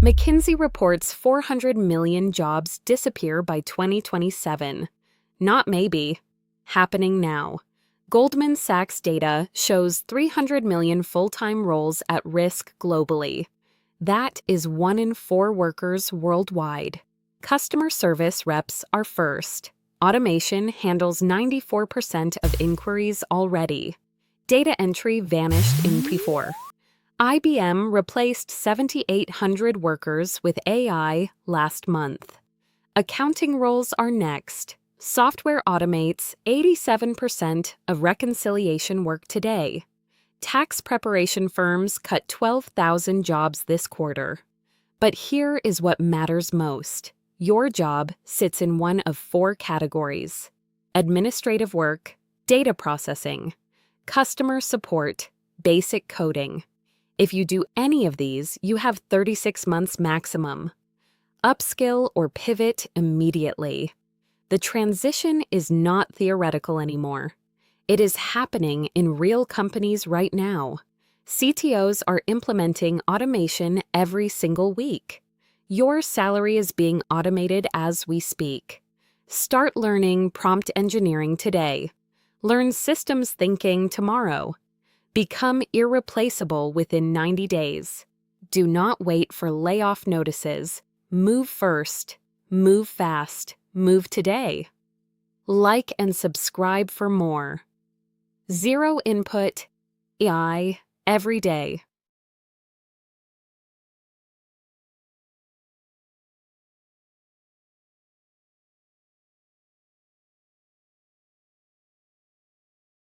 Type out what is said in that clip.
McKinsey reports 400 million jobs disappear by 2027. Not maybe. Happening now. Goldman Sachs data shows 300 million full-time roles at risk globally. That is 1 in 4 workers worldwide. Customer service reps are first. Automation handles 94% of inquiries already. Data entry vanished in P4. IBM replaced 7,800 workers with AI last month. Accounting roles are next. Software automates 87% of reconciliation work today. Tax preparation firms cut 12,000 jobs this quarter. But here is what matters most. Your job sits in one of 4 categories: administrative work, data processing, customer support, basic coding. If you do any of these, you have 36 months maximum. Upskill or pivot immediately. The transition is not theoretical anymore. It is happening in real companies right now. CTOs are implementing automation every single week. Your salary is being automated as we speak. Start learning prompt engineering today. Learn systems thinking tomorrow. Become irreplaceable within 90 days. Do not wait for layoff notices. Move first. Move fast. Move today. Like and subscribe for more. Zero input AI every day.